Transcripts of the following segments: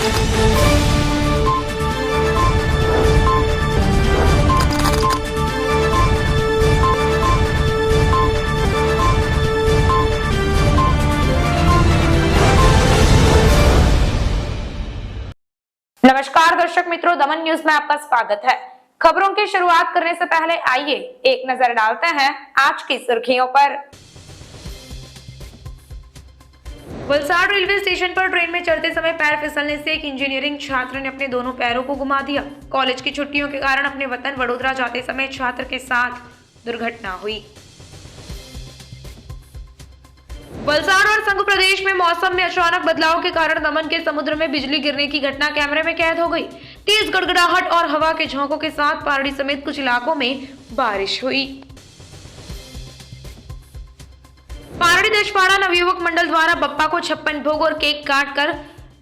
नमस्कार दर्शक मित्रों, दमन न्यूज में आपका स्वागत है। खबरों की शुरुआत करने से पहले आइए एक नजर डालते हैं आज की सुर्खियों पर। वलसाड रेलवे स्टेशन पर ट्रेन में चढ़ते समय पैर फिसलने से एक इंजीनियरिंग छात्र ने अपने दोनों पैरों को गुमा दिया। कॉलेज की छुट्टियों के कारण अपने वतन वडोदरा जाते समय छात्र के साथ दुर्घटना हुई। वलसाड और संघ प्रदेश में मौसम में अचानक बदलाव के कारण दमन के समुद्र में बिजली गिरने की घटना कैमरे में कैद हो गई। तेज गड़गड़ाहट और हवा के झोंकों के साथ पारड़ी समेत कुछ इलाकों में बारिश हुई। पारड़ी दशवाड़ा नवयुवक मंडल द्वारा बप्पा को 56 भोग और केक काटकर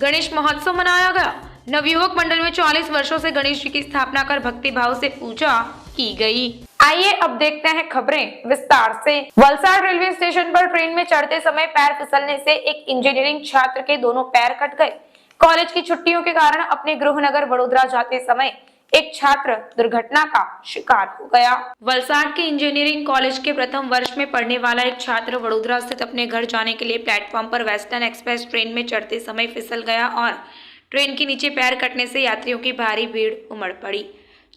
गणेश महोत्सव मनाया गया। नवयुवक मंडल में 40 वर्षों से गणेश जी की स्थापना कर भक्ति भाव से पूजा की गई। आइए अब देखते हैं खबरें विस्तार से। वलसाड रेलवे स्टेशन पर ट्रेन में चढ़ते समय पैर फिसलने से एक इंजीनियरिंग छात्र के दोनों पैर कट गए। कॉलेज की छुट्टियों के कारण अपने गृहनगर वडोदरा जाते समय एक छात्र दुर्घटना का शिकार हो गया। वलसाड के इंजीनियरिंग कॉलेज के प्रथम वर्ष में पढ़ने वाला एक छात्र वडोदरा स्थित अपने घर जाने के लिए प्लेटफॉर्म पर वेस्टर्न एक्सप्रेस ट्रेन में चढ़ते समय फिसल गया और ट्रेन के नीचे पैर कटने से यात्रियों की भारी भीड़ उमड़ पड़ी।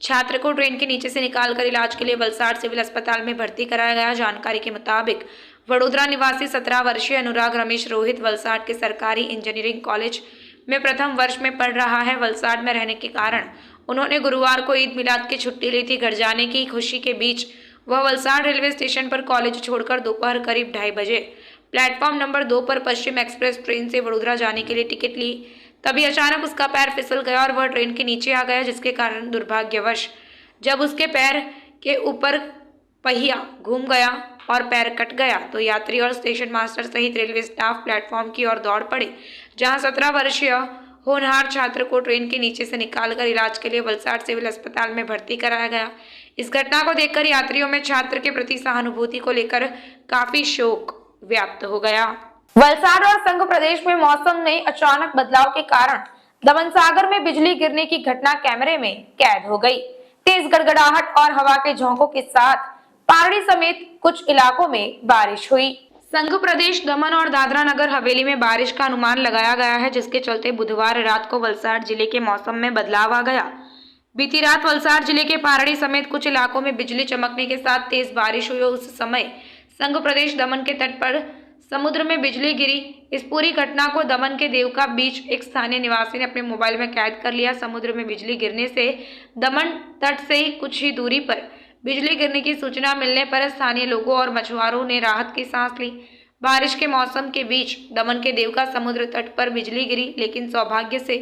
छात्र को ट्रेन के नीचे से निकालकर इलाज के लिए वलसाड सिविल अस्पताल में भर्ती कराया गया। जानकारी के मुताबिक वडोदरा निवासी 17 वर्षीय अनुराग रमेश रोहित वलसाड के सरकारी इंजीनियरिंग कॉलेज में प्रथम वर्ष में पढ़ रहा है। वलसाड में रहने के कारण उन्होंने गुरुवार को ईद मिलाद की छुट्टी ली थी। घर जाने की खुशी के बीच वह वलसाड रेलवे स्टेशन पर कॉलेज छोड़कर दोपहर करीब 2:30 बजे प्लेटफॉर्म नंबर 2 पर पश्चिम एक्सप्रेस ट्रेन से वडोदरा जाने के लिए टिकट ली। तभी अचानक उसका पैर फिसल गया और वह ट्रेन के नीचे आ गया, जिसके कारण दुर्भाग्यवश जब उसके पैर के ऊपर पहिया घूम गया और पैर कट गया तो यात्री और स्टेशन मास्टर सहित रेलवे स्टाफ प्लेटफॉर्म की ओर दौड़ पड़े, जहां 17 वर्षीय होनहार छात्र को ट्रेन के नीचे से निकालकर इलाज के लिए वलसाड सिविल अस्पताल में भर्ती कराया गया। इस घटना को देखकर यात्रियों में छात्र के प्रति सहानुभूति को लेकर काफी शोक व्याप्त हो गया। वलसाड और संघ प्रदेश में मौसम में अचानक बदलाव के कारण दमन सागर में बिजली गिरने की घटना कैमरे में कैद हो गई। तेज गड़गड़ाहट और हवा के झोंकों के साथ पारड़ी समेत कुछ इलाकों में बारिश हुई। संघ प्रदेश, दमन और दादरा नगर हवेली में बारिश का अनुमान लगाया गया है, जिसके चलते बुधवार रात को वलसाड जिले के मौसम में बदलाव आ गया। बीती रात वलसाड जिले के पारड़ी समेत कुछ इलाकों में बिजली चमकने के साथ तेज बारिश हुई। उस समय संघ प्रदेश दमन के तट पर समुद्र में बिजली गिरी। इस पूरी घटना को दमन के देवका बीच एक स्थानीय निवासी ने अपने मोबाइल में कैद कर लिया। समुद्र में बिजली गिरने से दमन तट से कुछ ही दूरी पर बिजली गिरने की सूचना मिलने पर स्थानीय लोगों और मछुआरों ने राहत की सांस ली। बारिश के मौसम के बीच दमन के देवका समुद्र तट पर बिजली गिरी, लेकिन सौभाग्य से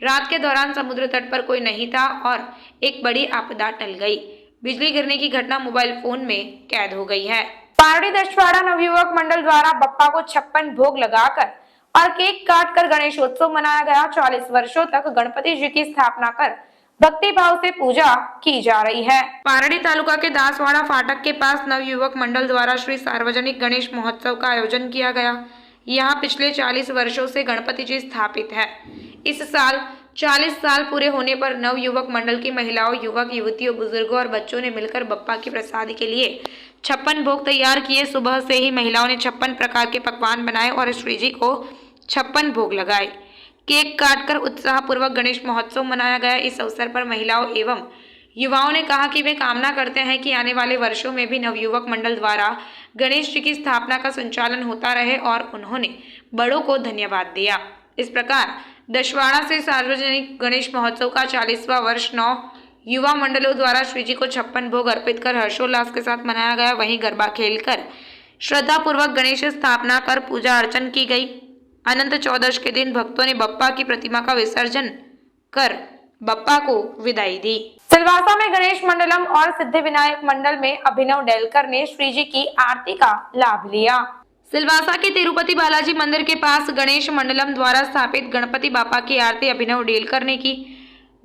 रात के दौरान समुद्र तट पर कोई नहीं था और एक बड़ी आपदा टल गई। बिजली गिरने की घटना मोबाइल फोन में कैद हो गई है। पारड़ी दशवाड़ा नवयुवक मंडल द्वारा बप्पा को 56 भोग लगाकर और केक काटकर गणेशोत्सव मनाया गया। 40 वर्षों तक गणपति जी की स्थापना कर भक्ति भाव से पूजा की जा रही है। पारड़ी तालुका के दासवाड़ा फाटक के पास नवयुवक मंडल द्वारा श्री सार्वजनिक गणेश महोत्सव का आयोजन किया गया। यहाँ पिछले 40 वर्षों से गणपति जी स्थापित है। इस साल 40 साल पूरे होने पर नवयुवक मंडल की महिलाओं, युवक, युवतियों, बुजुर्गों और बच्चों ने मिलकर बप्पा की प्रसादी के लिए 56 भोग तैयार किए। सुबह से ही महिलाओं ने 56 प्रकार के पकवान बनाए और श्री जी को 56 भोग लगाए। केक काटकर उत्साहपूर्वक गणेश महोत्सव मनाया गया। इस अवसर पर महिलाओं एवं युवाओं ने कहा कि वे कामना करते हैं कि आने वाले वर्षों में भी नवयुवक मंडल द्वारा गणेश जी की स्थापना का संचालन होता रहे और उन्होंने बड़ों को धन्यवाद दिया। इस प्रकार दशवाड़ा से सार्वजनिक गणेश महोत्सव का 40वां वर्ष 9 युवा मंडलों द्वारा श्री जी को 56 भोग अर्पित कर हर्षोल्लास के साथ मनाया गया। वहीं गरबा खेलकर श्रद्धा पूर्वक गणेश स्थापना कर पूजा अर्चन की गई। अनंत चौदश के दिन भक्तों ने बप्पा की प्रतिमा का विसर्जन कर बप्पा को विदाई दी। सिलवासा में गणेश मंडलम और सिद्धि विनायक मंडल में अभिनव डेलकर ने श्री जी की आरती का लाभ लिया। सिलवासा के तिरुपति बालाजी मंदिर के पास गणेश मंडलम द्वारा स्थापित गणपति बापा की आरती अभिनव डेलकर ने की।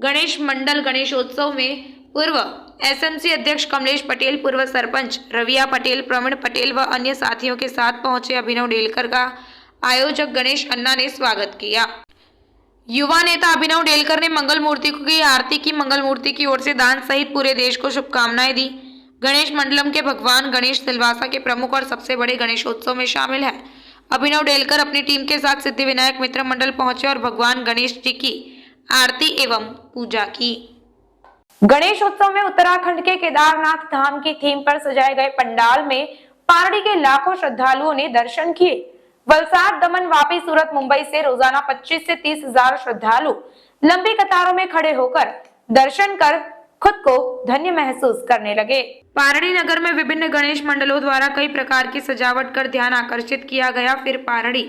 गणेश मंडल गणेशोत्सव में पूर्व एसएमसी अध्यक्ष कमलेश पटेल, पूर्व सरपंच रविया पटेल, प्रवीण पटेल व अन्य साथियों के साथ पहुंचे। अभिनव डेलकर का आयोजक गणेश अन्ना ने स्वागत किया। युवा नेता अभिनव डेलकर ने मंगल मूर्ति की आरती की। मंगल मूर्ति की ओर से दान सहित पूरे देश को शुभकामनाएं दी। गणेश मंडलम के भगवान गणेश सिलवासा के प्रमुख और सबसे बड़े गणेशोत्सव में शामिल है। अभिनव डेलकर अपनी टीम के साथ सिद्धिविनायक मित्र मंडल पहुंचे और भगवान गणेश जी की आरती एवं पूजा की। गणेश उत्सव में उत्तराखंड के केदारनाथ धाम की थीम पर सजाए गए पंडाल में पारड़ी के लाखों श्रद्धालुओं ने दर्शन किए। वलसाड, दमन, वापी, सूरत, मुंबई से रोजाना 25 से 30 हजार श्रद्धालु लंबी कतारों में खड़े होकर दर्शन कर खुद को धन्य महसूस करने लगे। पारड़ी नगर में विभिन्न गणेश मंडलों द्वारा कई प्रकार की सजावट कर ध्यान आकर्षित किया गया। फिर पारड़ी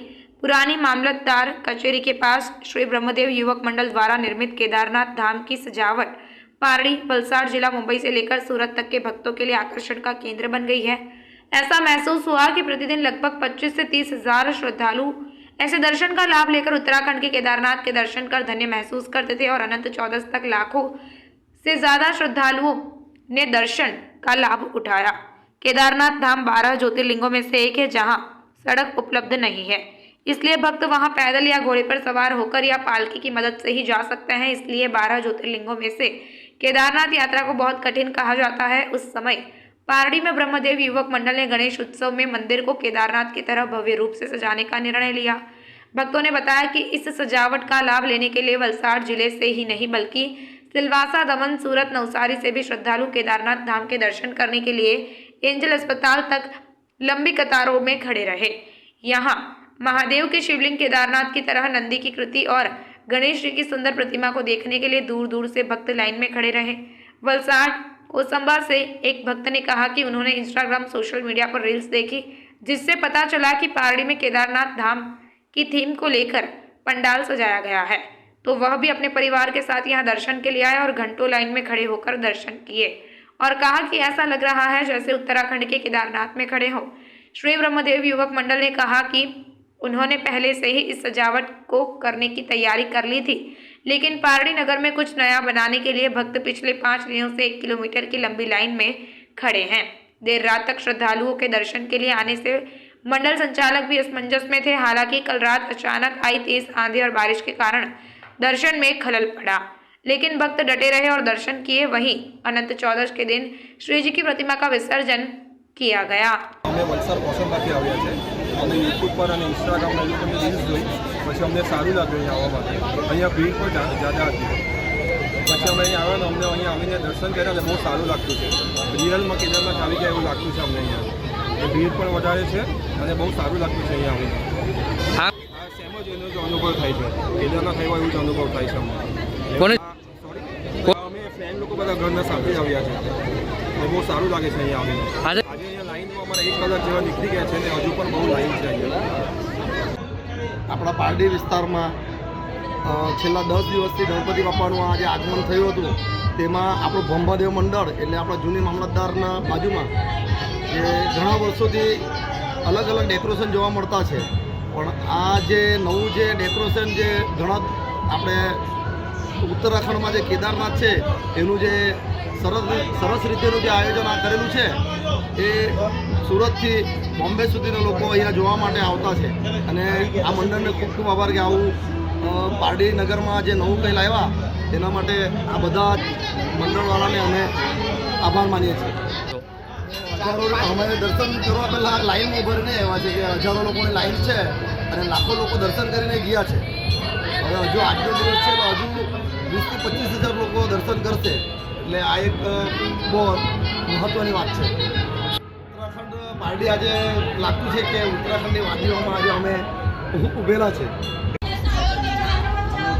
पुरानी मामलतदार कचेरी के पास श्री ब्रह्मदेव युवक मंडल द्वारा निर्मित केदारनाथ धाम की सजावट पारड़ी, वलसाड जिला मुंबई से लेकर सूरत तक के भक्तों के लिए आकर्षण का केंद्र बन गई है। ऐसा महसूस हुआ कि प्रतिदिन लगभग 25 से 30 हजार श्रद्धालु ऐसे दर्शन का लाभ लेकर उत्तराखंड के केदारनाथ के दर्शन कर धन्य महसूस करते थे और अनंत चौदस तक लाखों से ज्यादा श्रद्धालुओं ने दर्शन का लाभ उठाया। केदारनाथ धाम 12 ज्योतिर्लिंगों में से एक है जहां सड़क उपलब्ध नहीं है, इसलिए भक्त वहां पैदल या घोड़े पर सवार होकर या पालकी की मदद से ही जा सकते हैं। इसलिए 12 ज्योतिर्लिंगों में से केदारनाथ यात्रा को बहुत कठिन कहा जाता है। उस समय पारड़ी में ब्रह्मदेव युवक मंडल ने गणेश उत्सव में मंदिर को केदारनाथ की तरह भव्य रूप से सजाने का निर्णय लिया। भक्तों ने बताया कि इस सजावट का लाभ लेने के लिए वलसाड जिले से ही नहीं बल्कि सिलवासा, दमन, सूरत, नवसारी से भी श्रद्धालु केदारनाथ धाम के दर्शन करने के लिए एंजल अस्पताल तक लंबी कतारों में खड़े रहे। यहाँ महादेव के शिवलिंग, केदारनाथ की तरह नंदी की कृति और गणेश जी की सुंदर प्रतिमा को देखने के लिए दूर दूर से भक्त लाइन में खड़े रहे। वलसाड कोसंबा से एक भक्त ने कहा कि उन्होंने इंस्टाग्राम, सोशल मीडिया पर रील्स देखी जिससे पता चला कि पारड़ी में केदारनाथ धाम की थीम को लेकर पंडाल सजाया गया है, तो वह भी अपने परिवार के साथ यहाँ दर्शन के लिए आए और घंटों लाइन में खड़े होकर दर्शन किए और कहा कि ऐसा लग रहा है जैसे उत्तराखंड के केदारनाथ में खड़े हों। श्री ब्रह्मदेव युवक मंडल ने कहा कि उन्होंने पहले से ही इस सजावट को करने की तैयारी कर ली थी, लेकिन पारड़ी नगर में कुछ नया बनाने के लिए भक्त पिछले 5 दिनों से 1 किलोमीटर की लंबी लाइन में खड़े हैं। देर रात तक श्रद्धालुओं के दर्शन के लिए आने से मंडल संचालक भी असमंजस में थे। हालांकि कल रात अचानक आई तेज आंधी और बारिश के कारण दर्शन में खलल पड़ा, लेकिन भक्त डटे रहे और दर्शन किए। वहीं अनंत चौदस के दिन श्री जी की प्रतिमा का विसर्जन किया गया। અમે યુટ્યુબ પર અને ઇન્સ્ટાગ્રામના તમે રીલ્સ જોઈ પછી અમને સારું લાગ્યું અહીંયા આવવા માટે। અહીંયા ભીડ પણ જ્યાદા હતી, પછી અમે અહીંયા આવ્યા ને અમને અહીંયા આવીને દર્શન કર્યા અને બહુ સારું લાગતું છે। રિયલમાં કેદારનાથ આવી ગયા એવું લાગતું છે અમને અહીંયા। ભીડ પણ વધારે છે અને બહુ સારું લાગતું છે અહીંયા આવીને। આ સેમ જ એનો જ અનુભવ થાય છે, કેદારનાથ આવ્યા એવું જ અનુભવ થાય છે અમને। સોરી, અમે ફ્રેન્ડ લોકો બધા ઘરના સાથે જ આવ્યા છે, બહુ સારું લાગે છે અહીંયા આવીને। આજે અહીંયા લાઈનમાં અમારા 1 કલાક જેવા નીકળી ગયા છે ને હજુ પણ બહુ લાઈન છે અહીંયા। આપણા પારડી વિસ્તારમાં છેલ્લા 10 દિવસથી ગણપતિ બાપાનું આ જે આગમન થયું હતું તેમાં આપણું બ્રહ્મદેવ મંડળ એટલે આપણા જૂની મામલતદારના બાજુમાં જે ઘણા વર્ષોથી અલગ અલગ ડેકોરેશન જોવા મળતા છે, પણ આ જે નવું જે ડેકોરેશન જે ઘણા આપણે ઉત્તરાખંડમાં જે કેદારનાથ છે એનું જે સરસ રીતેનું જે આયોજન આ કરેલું છે એ સુરતથી બોમ્બે સુધીના લોકો અહીંયા જોવા માટે આવતા છે અને આ મંડળને ખૂબ ખૂબ આભાર કે આવું પારડી નગરમાં જે નવું કંઈ લાવ્યા તેના માટે આ બધા મંડળવાળાને અમે આભાર માનીએ છીએ। અમે દર્શન કરવા પહેલાં લાઈનમાં ઉભા રહીને આવ્યા છે કે હજારો લોકોની લાઈન છે અને લાખો લોકો દર્શન કરીને ગયા છે। હવે હજુ આજનો દિવસ છે તો હજુ 20 થી 25 હજાર લોકો દર્શન કરશે, એટલે આ એક બહુ મહત્ત્વની વાત છે। ઉત્તરાખંડ પારડી આજે લાગતું છે કે ઉત્તરાખંડની વાદીઓમાં આજે અમે ઊભેલા છે।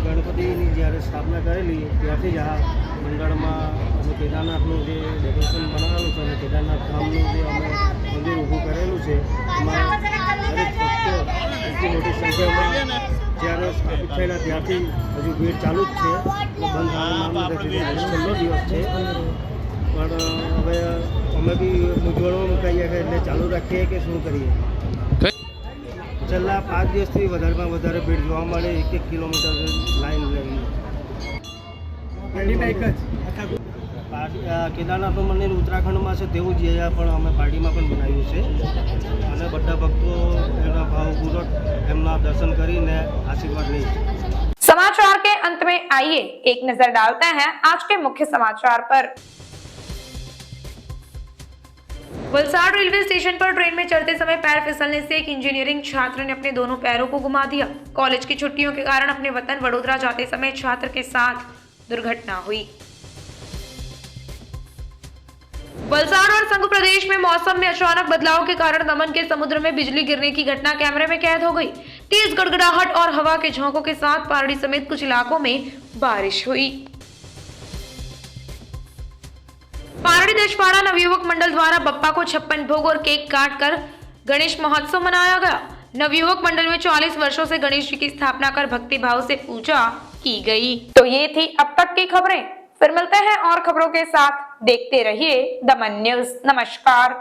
ગણપતિની જ્યારે સ્થાપના કરેલી ત્યારથી જ આ મંડળમાં અમે કેદારનાથનું જે ડેકોરેશન બનાવેલું છે અને કેદારનાથ ધામનું જે અમે મંદિર ઊભું કરેલું છે એમાં દરેક ભક્તો એટલી મોટી સંખ્યામાં જ્યારે સ્થાપિત થયેલા ત્યારથી હજુ ભીડ ચાલુ જ છે। બંધ થવાનું નામ નથી, છેલ્લો દિવસ છે, પણ હવે અમે બી મૂંઝવણમાં મુકાઈએ કે એટલે ચાલુ રાખીએ કે શું કરીએ। છેલ્લા 5 દિવસથી વધારેમાં વધારે ભીડ જોવા મળે, 1 કિલોમીટર લાઈન લઈને। કેદારનાથનું મંદિર ઉત્તરાખંડમાં છે તેવું જ અહીંયા પણ અમે પારડીમાં પણ બનાવ્યું છે અને બધા ભક્તો એના ભાવપૂર્વક એમના દર્શન કરીને આશીર્વાદ લે છે। समाचार आइए एक नजर डालते हैं आज के मुख्य समाचार पर। वलसाड रेलवे स्टेशन पर ट्रेन में चढ़ते समय पैर फिसलने से एक इंजीनियरिंग छात्र ने अपने दोनों पैरों को गुमा दिया। कॉलेज की छुट्टियों के कारण अपने वतन वडोदरा जाते समय छात्र के साथ दुर्घटना हुई। वलसाड और संघ प्रदेश में मौसम में अचानक बदलाव के कारण दमन के समुद्र में बिजली गिरने की घटना कैमरे में कैद हो गई। तेज गड़गड़ाहट और हवा के झोंकों के साथ पारड़ी समेत कुछ इलाकों में बारिश हुई। पारड़ी दशपाड़ा नवयुवक मंडल द्वारा बप्पा को 56 भोग और केक काट कर गणेश महोत्सव मनाया गया। नवयुवक मंडल में 40 वर्षों से गणेश जी की स्थापना कर भक्ति भाव से पूजा की गई। तो ये थी अब तक की खबरें। फिर मिलते हैं और खबरों के साथ। देखते रहिए दमन न्यूज। नमस्कार।